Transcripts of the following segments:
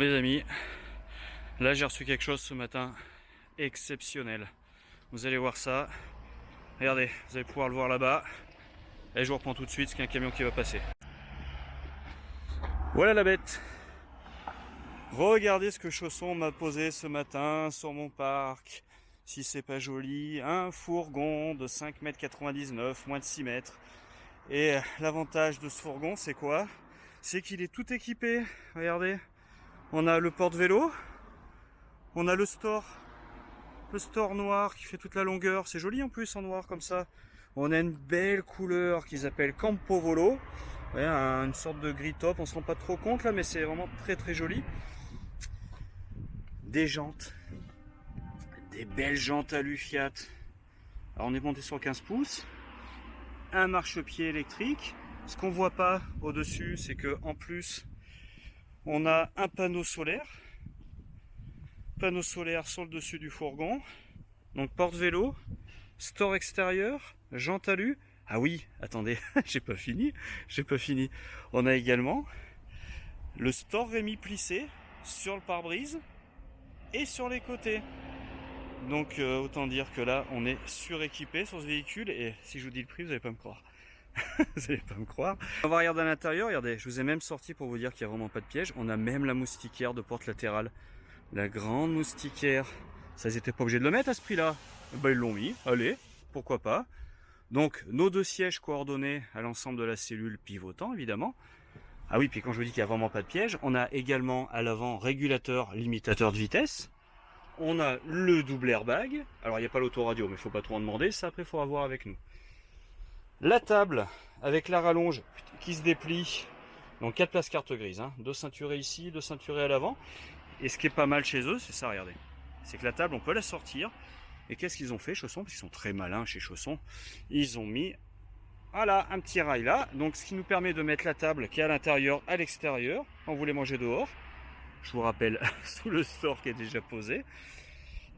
les amis, là j'ai reçu quelque chose ce matin exceptionnel. Vous allez voir ça. Regardez, vous allez pouvoir le voir là-bas. Et je vous reprends tout de suite, c'est qu'un camion qui va passer. Voilà la bête. Regardez ce que Chausson m'a posé ce matin sur mon parc. Si c'est pas joli, un fourgon de 5,99 m, moins de 6 mètres. Et l'avantage de ce fourgon, c'est quoi? C'est qu'il est tout équipé. Regardez, on a le porte-vélo, on a le store noir qui fait toute la longueur. C'est joli en plus en noir comme ça. On a une belle couleur qu'ils appellent Campo Volo. Ouais, une sorte de gris top, on se rend pas trop compte là, mais c'est vraiment très très joli. Des jantes, des belles jantes alu Fiat. Alors on est monté sur 15 pouces, un marchepied électrique. Ce qu'on voit pas au-dessus, c'est que en plus, on a un panneau solaire sur le dessus du fourgon. Donc porte-vélo, store extérieur, jantes alu. Ah oui, attendez, j'ai pas fini. On a également le store Rémi plissé sur le pare-brise et sur les côtés. Donc autant dire que là, on est suréquipé sur ce véhicule. Et si je vous dis le prix, vous n'allez pas me croire. Vous n'allez pas me croire. On va regarder à l'intérieur. Regardez, je vous ai même sorti pour vous dire qu'il n'y a vraiment pas de piège. On a même la moustiquaire de porte latérale. La grande moustiquaire. Ça, ils n'étaient pas obligés de le mettre à ce prix-là. Ben, ils l'ont mis. Allez, pourquoi pas. Donc, nos deux sièges coordonnés à l'ensemble de la cellule pivotant, évidemment. Ah oui, puis quand je vous dis qu'il n'y a vraiment pas de piège, on a également à l'avant régulateur, limitateur de vitesse. On a le double airbag. Alors, il n'y a pas l'autoradio, mais il ne faut pas trop en demander. Ça, après, il faudra voir avec nous. La table avec la rallonge qui se déplie. Donc, 4 places carte grise. Hein. 2 ceinturées ici, 2 ceinturées à l'avant. Et ce qui est pas mal chez eux, c'est ça, regardez. C'est que la table, on peut la sortir. Et qu'est-ce qu'ils ont fait, Chausson? Parce qu'ils sont très malins chez Chausson. Ils ont mis, voilà, un petit rail là. Donc, ce qui nous permet de mettre la table qui est à l'intérieur, à l'extérieur, quand vous voulez manger dehors. Je vous rappelle, sous le store qui est déjà posé.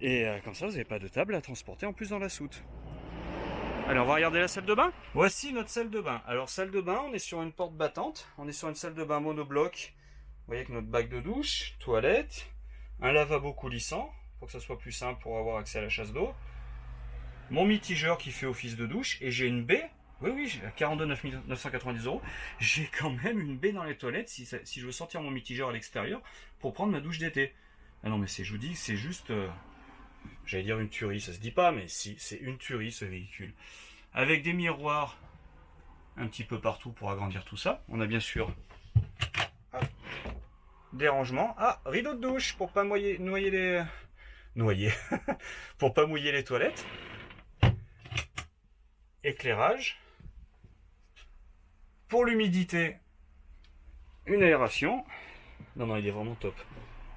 Et comme ça, vous n'avez pas de table à transporter en plus dans la soute. Allez, on va regarder la salle de bain. Voici notre salle de bain. Alors, salle de bain, on est sur une porte battante. On est sur une salle de bain monobloc. Vous voyez avec notre bac de douche, toilette, un lavabo coulissant, pour que ça soit plus simple pour avoir accès à la chasse d'eau. Mon mitigeur qui fait office de douche. Et j'ai une baie. Oui, j'ai 42 990 €. J'ai quand même une baie dans les toilettes si je veux sortir mon mitigeur à l'extérieur pour prendre ma douche d'été. Ah non, mais je vous dis, c'est juste... j'allais dire une tuerie, ça se dit pas, mais si, c'est une tuerie ce véhicule. Avec des miroirs un petit peu partout pour agrandir tout ça. On a bien sûr des rangements. Ah, rideau de douche pour pas noyer pour pas mouiller les toilettes. Éclairage. Pour l'humidité, une aération. Non, il est vraiment top.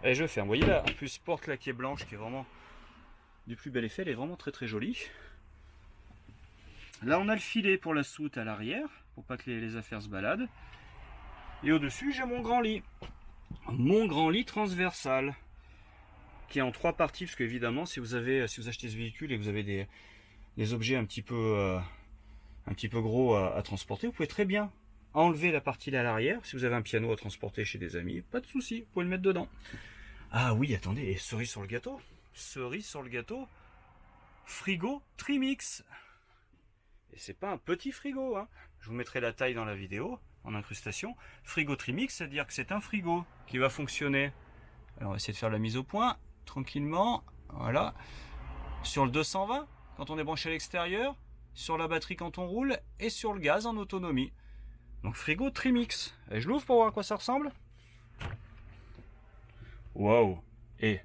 Et je ferme. Vous voyez là, en plus, porte laquée blanche qui est vraiment du plus bel effet. Elle est vraiment très très jolie. Là, on a le filet pour la soute à l'arrière, pour pas que les affaires se baladent. Et au-dessus, j'ai mon grand lit. Mon grand lit transversal, qui est en 3 parties, parce qu'évidemment, si vous achetez ce véhicule et que vous avez des objets un petit peu gros à transporter, vous pouvez très bien enlever la partie là à l'arrière. Si vous avez un piano à transporter chez des amis, pas de souci, vous pouvez le mettre dedans. Ah oui, attendez, et cerise sur le gâteau, frigo Trimix. Et c'est pas un petit frigo, hein. Je vous mettrai la taille dans la vidéo, en incrustation. Frigo Trimix, c'est-à-dire que c'est un frigo qui va fonctionner. Alors on va essayer de faire la mise au point, tranquillement, voilà. Sur le 220, quand on est branché à l'extérieur, sur la batterie quand on roule, et sur le gaz en autonomie. Donc frigo Trimix. Et je l'ouvre pour voir à quoi ça ressemble. Waouh. Et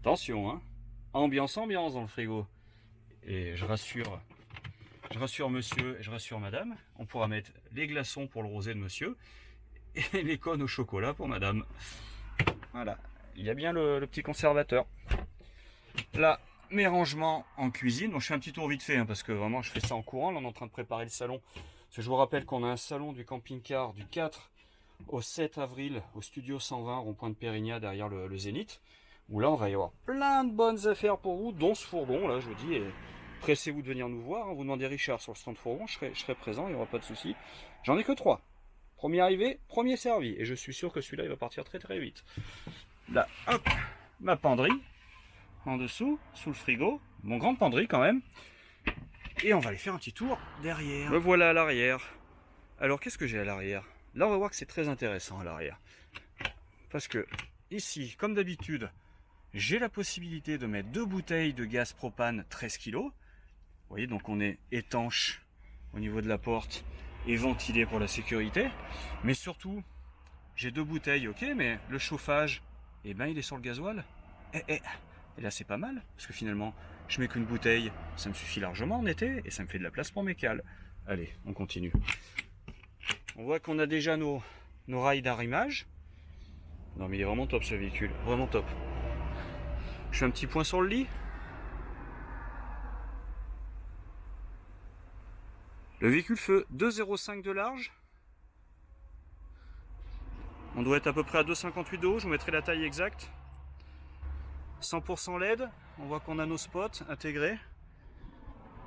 attention, hein. Ambiance dans le frigo. Et je rassure monsieur et je rassure madame. On pourra mettre les glaçons pour le rosé de monsieur et les cônes au chocolat pour madame. Voilà. Il y a bien le petit conservateur. Là, mes rangements en cuisine. Donc je fais un petit tour vite fait, hein, parce que vraiment je fais ça en courant. Là, on est en train de préparer le salon. Parce que je vous rappelle qu'on a un salon du camping-car du 4 au 7 avril au studio 120 rond-point de Pérignat derrière le Zénith. Où là on va y avoir plein de bonnes affaires pour vous, dont ce fourgon là je vous dis. Et pressez-vous de venir nous voir, hein. Vous demandez Richard sur le stand fourgon, je serai présent, il n'y aura pas de souci. J'en ai que 3. Premier arrivé, premier servi. Et je suis sûr que celui-là, il va partir très très vite. Là, hop, ma penderie. En dessous, sous le frigo. Mon grand penderie quand même. Et on va aller faire un petit tour derrière. Me voilà à l'arrière. Alors, qu'est-ce que j'ai à l'arrière? Là, on va voir que c'est très intéressant à l'arrière. Parce que, ici, comme d'habitude, j'ai la possibilité de mettre 2 bouteilles de gaz propane 13 kg. Vous voyez, donc on est étanche au niveau de la porte et ventilé pour la sécurité. Mais surtout, j'ai 2 bouteilles, ok, mais le chauffage, eh ben, il est sur le gasoil. Et là, c'est pas mal, parce que finalement, je mets qu'une bouteille, ça me suffit largement en été, et ça me fait de la place pour mes cales. Allez, on continue. On voit qu'on a déjà nos rails d'arrimage. Non, mais il est vraiment top ce véhicule, vraiment top. Je fais un petit point sur le lit. Le véhicule fait 2,05 de large. On doit être à peu près à 2,58 de haut, je vous mettrai la taille exacte. 100% LED, on voit qu'on a nos spots intégrés.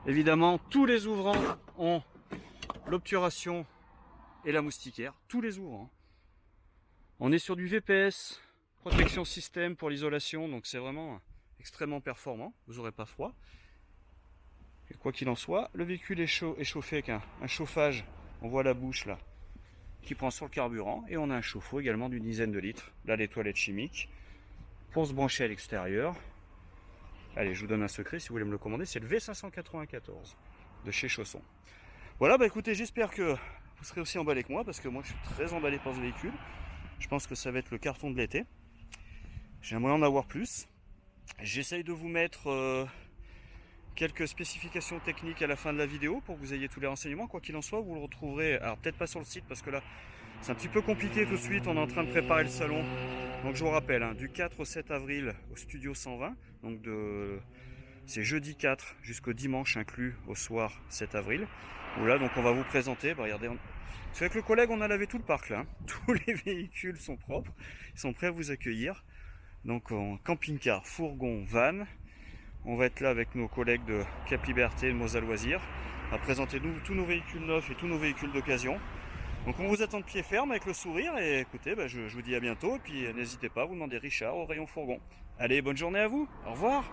Évidemment, tous les ouvrants ont l'obturation et la moustiquaire, tous les ouvrants. On est sur du VPS, protection système pour l'isolation, donc c'est vraiment extrêmement performant, vous n'aurez pas froid. Et quoi qu'il en soit, le véhicule est chauffé avec un chauffage, on voit la bouche là, qui prend sur le carburant, et on a un chauffe-eau également d'une dizaine de litres, là les toilettes chimiques, pour se brancher à l'extérieur. Allez, je vous donne un secret si vous voulez me le commander, c'est le V594 de chez Chausson. Voilà, bah écoutez, j'espère que vous serez aussi emballé que moi, parce que moi je suis très emballé par ce véhicule. Je pense que ça va être le carton de l'été. J'aimerais en avoir plus. J'essaye de vous mettre quelques spécifications techniques à la fin de la vidéo pour que vous ayez tous les renseignements. Quoi qu'il en soit, vous le retrouverez, alors peut-être pas sur le site parce que là c'est un petit peu compliqué tout de suite, on est en train de préparer le salon. Donc je vous rappelle, hein, du 4 au 7 avril au studio 120, donc c'est jeudi 4 jusqu'au dimanche inclus au soir 7 avril. Voilà, donc on va vous présenter, bah, regardez, c'est avec le collègue on a lavé tout le parc là, hein. Tous les véhicules sont propres, ils sont prêts à vous accueillir. Donc en camping-car, fourgon, van, on va être là avec nos collègues de Cap Liberté, de Mosa Loisirs, à présenter tous nos véhicules neufs et tous nos véhicules d'occasion. Donc on vous attend de pied ferme avec le sourire et écoutez, bah, je vous dis à bientôt et puis n'hésitez pas à vous demander Richard au rayon fourgon. Allez, bonne journée à vous, au revoir.